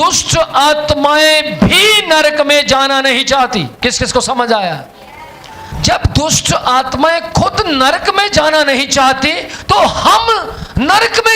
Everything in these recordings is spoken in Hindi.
दुष्ट आत्माएं भी नरक में जाना नहीं चाहती। किस किस को समझ आया? जब दुष्ट आत्माएं खुद नरक में जाना नहीं चाहती तो हम नरक में।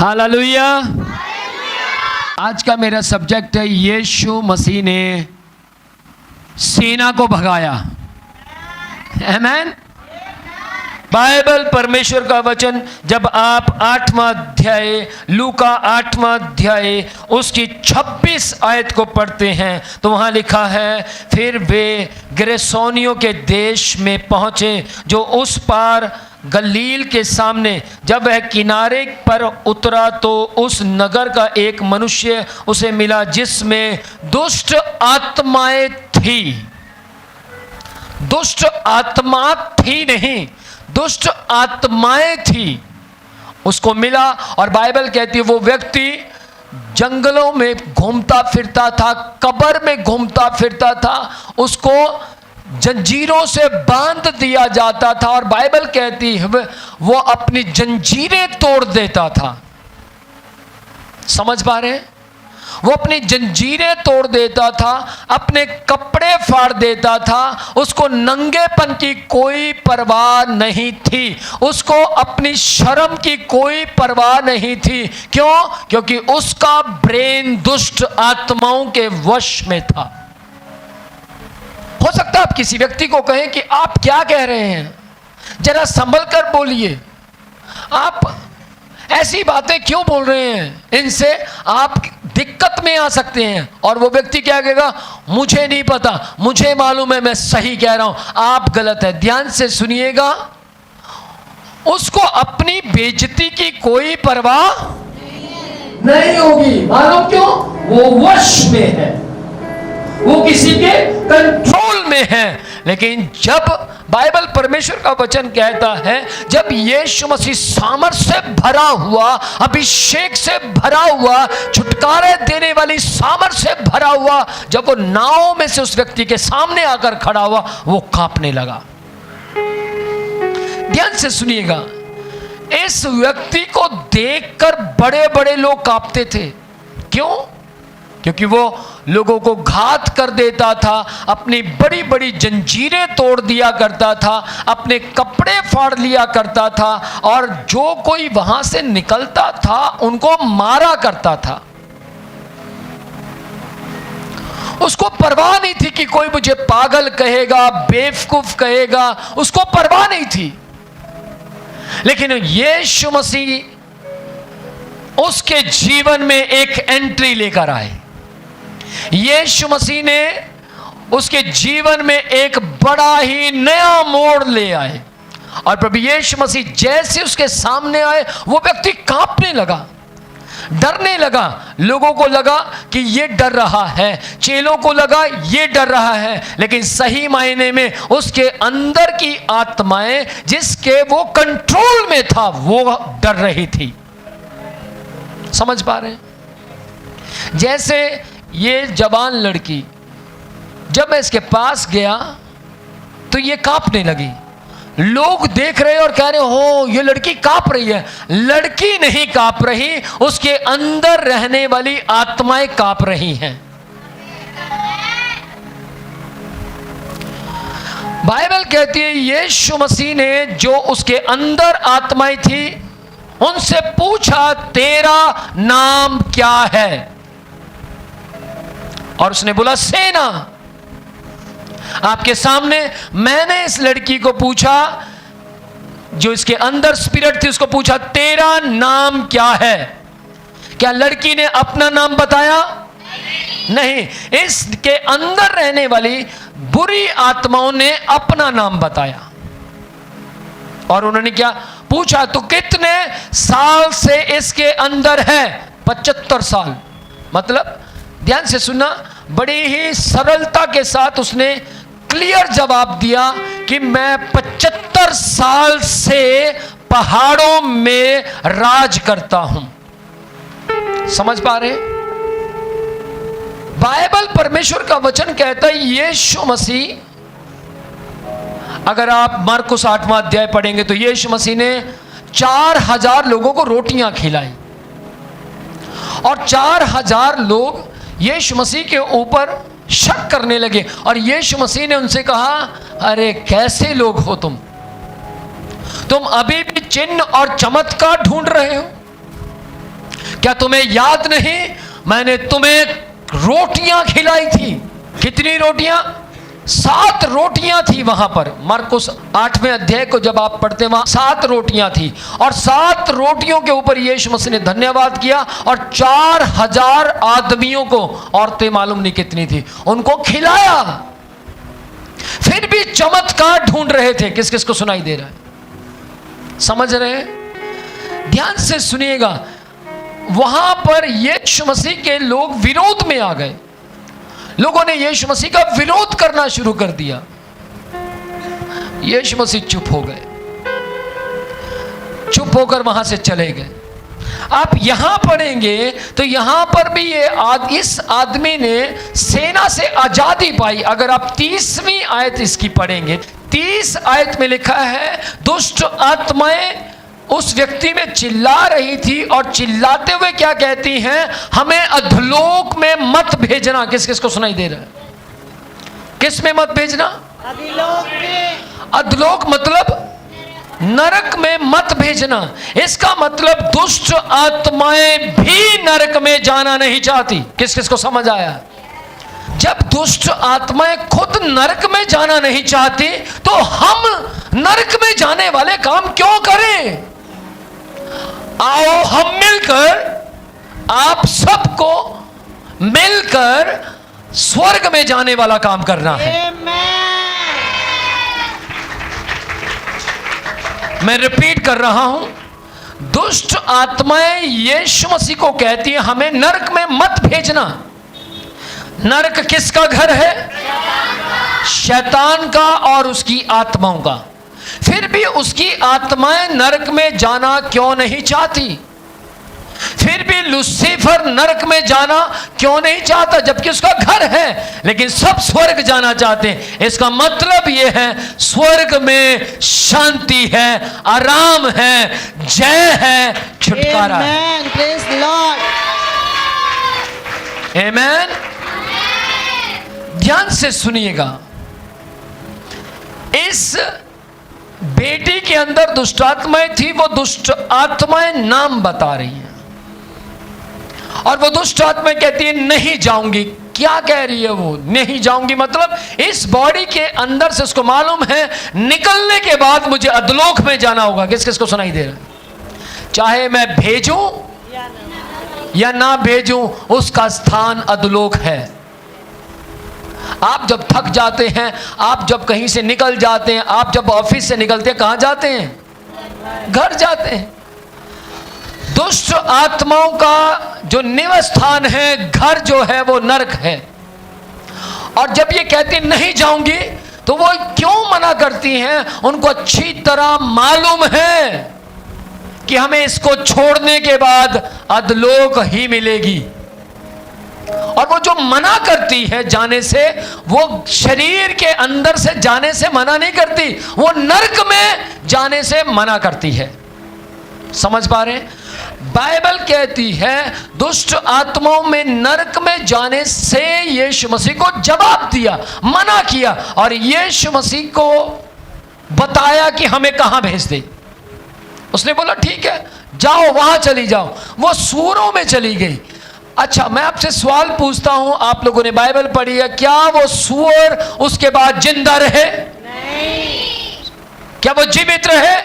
हालेलुया। आज का मेरा सब्जेक्ट है यीशु मसीह ने सेना को भगाया। आमीन। बाइबल परमेश्वर का वचन जब आप 8वां अध्याय लूका 8वां अध्याय उसकी 26 आयत को पढ़ते हैं तो वहाँ लिखा है, फिर वे गेरसोनियों के देश में पहुँचे जो उस पार गलील के सामने। जब वह किनारे पर उतरा तो उस नगर का एक मनुष्य उसे मिला जिसमें दुष्ट आत्माएं थी। दुष्ट आत्मा थी नहीं, दुष्ट आत्माएं थी। उसको मिला और बाइबल कहती है वो व्यक्ति जंगलों में घूमता फिरता था, कब्र में घूमता फिरता था, उसको जंजीरों से बांध दिया जाता था और बाइबल कहती है वो अपनी जंजीरें तोड़ देता था। समझ पा रहे हैं? वो अपनी जंजीरें तोड़ देता था, अपने कपड़े फाड़ देता था, उसको नंगेपन की कोई परवाह नहीं थी, उसको अपनी शर्म की कोई परवाह नहीं थी। क्यों? क्योंकि उसका ब्रेन दुष्ट आत्माओं के वश में था। हो सकता है आप किसी व्यक्ति को कहें कि आप क्या कह रहे हैं, जरा संभल कर बोलिए, आप ऐसी बातें क्यों बोल रहे हैं, इनसे आप दिक्कत में आ सकते हैं। और वो व्यक्ति क्या कहेगा, मुझे नहीं पता, मुझे मालूम है मैं सही कह रहा हूं, आप गलत है। ध्यान से सुनिएगा, उसको अपनी बेइज्जती की कोई परवाह नहीं होगी। मालूम क्यों? वो वश में है, वो किसी के कंट्रोल में है। लेकिन जब बाइबल परमेश्वर का वचन कहता है जब यीशु मसीह सामर्थ से भरा हुआ, अभिषेक से भरा हुआ, छुटकारा देने वाली सामर्थ से भरा हुआ, जब वो नाव में से उस व्यक्ति के सामने आकर खड़ा हुआ, वो कांपने लगा। ध्यान से सुनिएगा, इस व्यक्ति को देखकर बड़े बड़े लोग कांपते थे। क्यों? क्योंकि वो लोगों को घात कर देता था, अपनी बड़ी बड़ी जंजीरें तोड़ दिया करता था, अपने कपड़े फाड़ लिया करता था, और जो कोई वहां से निकलता था उनको मारा करता था। उसको परवाह नहीं थी कि कोई मुझे पागल कहेगा, बेवकूफ कहेगा, उसको परवाह नहीं थी। लेकिन यीशु मसीह उसके जीवन में एक एंट्री लेकर आए। यीशु मसीह ने उसके जीवन में एक बड़ा ही नया मोड़ ले आए, और प्रभु यीशु मसीह जैसे उसके सामने आए वो व्यक्ति कांपने लगा, डरने लगा। लोगों को लगा कि ये डर रहा है, चेलों को लगा ये डर रहा है, लेकिन सही मायने में उसके अंदर की आत्माएं जिसके वो कंट्रोल में था वो डर रही थी। समझ पा रहे हैं? जैसे ये जवान लड़की, जब मैं इसके पास गया तो ये कांपने लगी। लोग देख रहे और कह रहे हो ये लड़की कांप रही है। लड़की नहीं कांप रही, उसके अंदर रहने वाली आत्माएं कांप रही हैं। बाइबल कहती है यीशु मसीह ने जो उसके अंदर आत्माएं थी उनसे पूछा तेरा नाम क्या है, और उसने बोला सेना। आपके सामने मैंने इस लड़की को पूछा, जो इसके अंदर स्पिरिट थी, उसको पूछा तेरा नाम क्या है। क्या लड़की ने अपना नाम बताया? नहीं, इसके अंदर रहने वाली बुरी आत्माओं ने अपना नाम बताया। और उन्होंने क्या पूछा? तो कितने साल से इसके अंदर है? 75 साल। मतलब ध्यान से सुनना, बड़ी ही सरलता के साथ उसने क्लियर जवाब दिया कि मैं 75 साल से पहाड़ों में राज करता हूं। समझ पा रहे? बाइबल परमेश्वर का वचन कहता है यीशु मसीह, अगर आप मार्कुस 8वां अध्याय पढ़ेंगे तो यीशु मसीह ने 4000 लोगों को रोटियां खिलाई, और 4000 लोग यीशु मसीह के ऊपर शक करने लगे। और यीशु मसीह ने उनसे कहा, अरे कैसे लोग हो तुम अभी भी चिन्ह और चमत्कार ढूंढ रहे हो? क्या तुम्हें याद नहीं मैंने तुम्हें रोटियां खिलाई थी? कितनी रोटियां? 7 रोटियां थी वहां पर। मार्कुस 8वें अध्याय को जब आप पढ़ते हैं, वहां 7 रोटियां थी, और 7 रोटियों के ऊपर यीशु मसीह ने धन्यवाद किया, और 4000 आदमियों को, औरतें मालूम नहीं कितनी थी, उनको खिलाया। फिर भी चमत्कार ढूंढ रहे थे। किस किस को सुनाई दे रहा है? समझ रहे हैं? ध्यान से सुनिएगा। वहां पर यीशु मसीह के लोग विरोध में आ गए। लोगों ने यीशु मसीह का विरोध करना शुरू कर दिया। यीशु मसीह चुप हो गए, चुप होकर वहां से चले गए। आप यहां पढ़ेंगे तो यहां पर भी इस आदमी ने सेना से आजादी पाई। अगर आप 30वीं आयत इसकी पढ़ेंगे, 30 आयत में लिखा है, दुष्ट आत्माएं उस व्यक्ति में चिल्ला रही थी, और चिल्लाते हुए क्या कहती हैं? हमें अधोलोक में मत भेजना। किस किस को सुनाई दे रहा है? किस में मत भेजना? अधोलोक में। अधोलोक मतलब नरक में मत भेजना। इसका मतलब दुष्ट आत्माएं भी नरक में जाना नहीं चाहती। किस किस को समझ आया? जब दुष्ट आत्माएं खुद नरक में जाना नहीं चाहती, तो हम नरक में जाने वाले काम क्यों करें? आओ हम मिलकर, आप सबको मिलकर स्वर्ग में जाने वाला काम करना है। मैं रिपीट कर रहा हूं, दुष्ट आत्माएं यीशु मसीह को कहती हैं हमें नरक में मत भेजना। नरक किसका घर है? शैतान का और उसकी आत्माओं का। फिर भी उसकी आत्माएं नरक में जाना क्यों नहीं चाहती? फिर भी लूसीफर नरक में जाना क्यों नहीं चाहता, जबकि उसका घर है? लेकिन सब स्वर्ग जाना चाहते हैं। इसका मतलब यह है स्वर्ग में शांति है, आराम है, जय है, छुटकारा है। आमेन। ध्यान से सुनिएगा, इस बेटी के अंदर दुष्ट आत्माएं थी। वो दुष्ट आत्माएं नाम बता रही हैं, और वो दुष्ट आत्माएं कहती है नहीं जाऊंगी। क्या कह रही है वो? नहीं जाऊंगी मतलब इस बॉडी के अंदर से उसको मालूम है निकलने के बाद मुझे अधोलोक में जाना होगा। किस किस को सुनाई दे रहा है? चाहे मैं भेजूं या ना भेजूं, उसका स्थान अधोलोक है। आप जब थक जाते हैं, आप जब कहीं से निकल जाते हैं, आप जब ऑफिस से निकलते हैं, कहां जाते हैं? घर जाते हैं। दुष्ट आत्माओं का जो निवास स्थान है, घर जो है, वो नरक है। और जब ये कहती नहीं जाऊंगी, तो वो क्यों मना करती हैं? उनको अच्छी तरह मालूम है कि हमें इसको छोड़ने के बाद अधोलोक ही मिलेगी। और वो जो मना करती है जाने से, वो शरीर के अंदर से जाने से मना नहीं करती, वो नरक में जाने से मना करती है। समझ पा रहे हैं? बाइबल कहती है दुष्ट आत्माओं में नरक में जाने से यीशु मसीह को जवाब दिया, मना किया, और यीशु मसीह को बताया कि हमें कहां भेज दे। उसने बोला ठीक है, जाओ वहां चली जाओ। वो सूअरों में चली गई। अच्छा, मैं आपसे सवाल पूछता हूं, आप लोगों ने बाइबल पढ़ी है, क्या वो सूअर उसके बाद जिंदा रहे? नहीं। क्या वो जीवित रहे?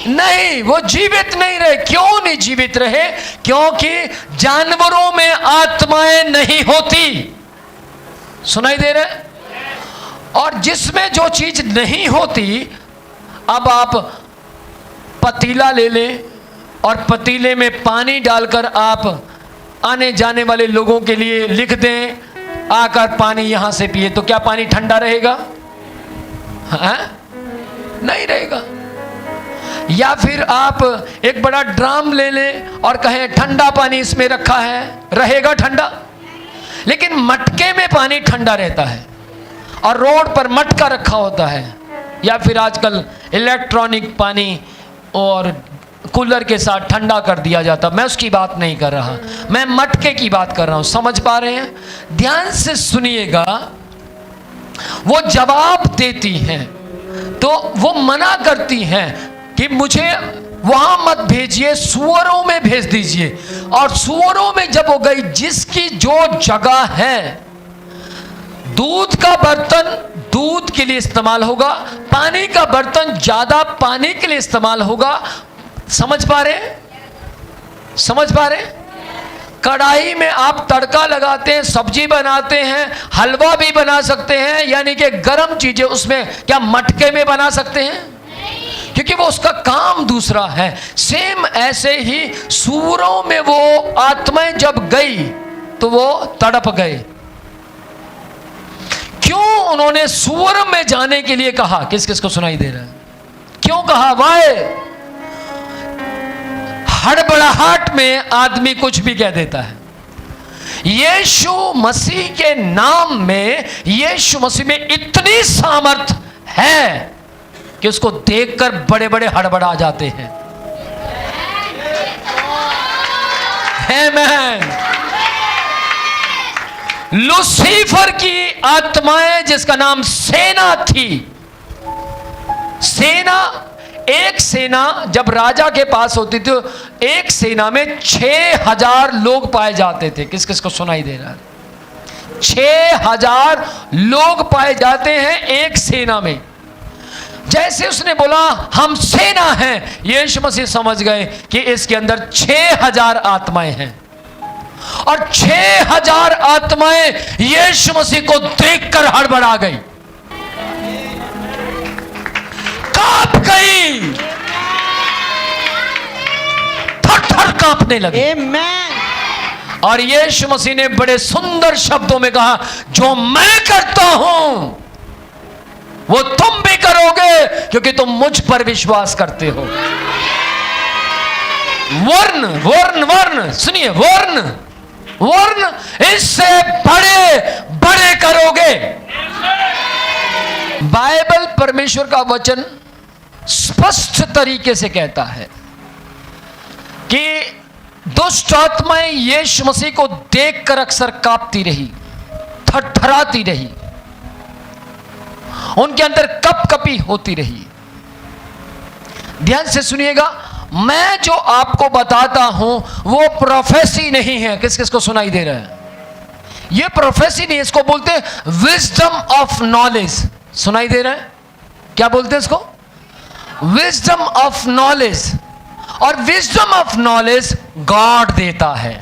नहीं, वो जीवित नहीं रहे। क्यों नहीं जीवित रहे? क्योंकि जानवरों में आत्माएं नहीं होती। सुनाई दे रहे? और जिसमें जो चीज नहीं होती, अब आप पतीला ले लें और पतीले में पानी डालकर आप आने जाने वाले लोगों के लिए लिख दें, आकर पानी यहां से पिए, तो क्या पानी ठंडा रहेगा? हाँ? नहीं रहेगा। या फिर आप एक बड़ा ड्राम ले लें और कहें ठंडा पानी इसमें रखा है, रहेगा ठंडा? लेकिन मटके में पानी ठंडा रहता है और रोड पर मटका रखा होता है, या फिर आजकल इलेक्ट्रॉनिक पानी और कूलर के साथ ठंडा कर दिया जाता। मैं उसकी बात नहीं कर रहा, मैं मटके की बात कर रहा हूं। समझ पा रहे हैं? ध्यान से सुनिएगा। वो जवाब देती हैं, तो वो मना करती हैं कि मुझे वहां मत भेजिए, सूअरों में भेज दीजिए। और सूअरों में जब वो गई, जिसकी जो जगह है, दूध का बर्तन दूध के लिए इस्तेमाल होगा, पानी का बर्तन ज्यादा पानी के लिए इस्तेमाल होगा। समझ पा रहे? समझ पा रहे? कढ़ाई में आप तड़का लगाते हैं, सब्जी बनाते हैं, हलवा भी बना सकते हैं, यानी कि गर्म चीजें उसमें, क्या मटके में बना सकते हैं? क्योंकि वो उसका काम दूसरा है। सेम ऐसे ही सूअरों में वो आत्माएं जब गई तो वो तड़प गए। क्यों उन्होंने सूअर में जाने के लिए कहा? किस किस को सुनाई दे रहा है? क्यों कहा? वाय हड़बड़ाहट में आदमी कुछ भी कह देता है। यीशु मसीह के नाम में, यीशु मसीह में इतनी सामर्थ है कि उसको देखकर बड़े बड़े हड़बड़ा जाते हैं। आमीन। लूसीफर की आत्माएं, जिसका नाम सेना थी, सेना, एक सेना जब राजा के पास होती थी, एक सेना में 6000 लोग पाए जाते थे। किस किस को सुनाई दे रहा है? 6000 लोग पाए जाते हैं एक सेना में। जैसे उसने बोला हम सेना हैं, यीशु मसीह समझ गए कि इसके अंदर 6000 आत्माएं हैं। और 6000 आत्माएं यीशु मसीह को देखकर हड़बड़ा गई, कांप गई, थर-थर कांपने लगी। और यीशु मसीह ने बड़े सुंदर शब्दों में कहा, जो मैं करता हूं वो तुम भी करोगे, क्योंकि तुम मुझ पर विश्वास करते हो। वर्ण वर्ण वर्ण, सुनिए, वर्ण वर्ण, इससे बड़े बड़े करोगे। बाइबल परमेश्वर का वचन स्पष्ट तरीके से कहता है कि दुष्ट आत्माएं यीशु मसीह को देखकर अक्सर कांपती रही, थरथराती रही, उनके अंदर कपकपी होती रही। ध्यान से सुनिएगा, मैं जो आपको बताता हूं वो प्रोफेसी नहीं है। किस किस को सुनाई दे रहा है? ये प्रोफेसी नहीं है, इसको बोलते हैं विजडम ऑफ नॉलेज। सुनाई दे रहा है? क्या बोलते हैं इसको? Wisdom of knowledge. और विजडम ऑफ नॉलेज गॉड देता है।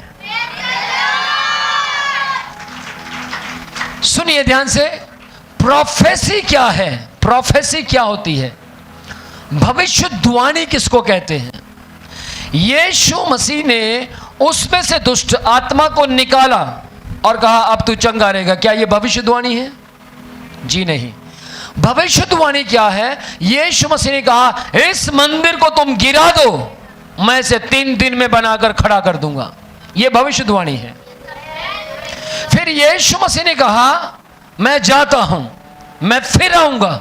सुनिए ध्यान से, प्रोफेसी क्या है? प्रोफेसी क्या होती है? भविष्यवाणी किसको कहते हैं? यीशु मसीह ने उसमें से दुष्ट आत्मा को निकाला और कहा अब तू चंगा रहेगा। क्या यह भविष्यवाणी है? जी नहीं। भविष्यवाणी क्या है? यीशु मसीह ने कहा इस मंदिर को तुम गिरा दो, मैं इसे 3 दिन में बनाकर खड़ा कर दूंगा। यह भविष्यवाणी है। फिर यीशु मसीह ने कहा मैं जाता हूं, मैं फिर आऊंगा,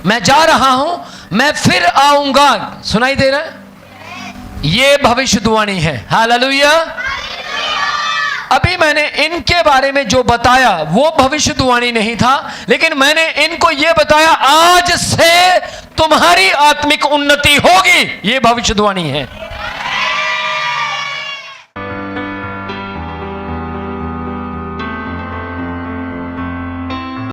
मैं जा रहा हूं, मैं फिर आऊंगा। सुनाई दे रहा है? यह भविष्यवाणी है। हालेलुया। अभी मैंने इनके बारे में जो बताया वो भविष्यवाणी नहीं था, लेकिन मैंने इनको यह बताया आज से तुम्हारी आत्मिक उन्नति होगी। ये भविष्यवाणी है।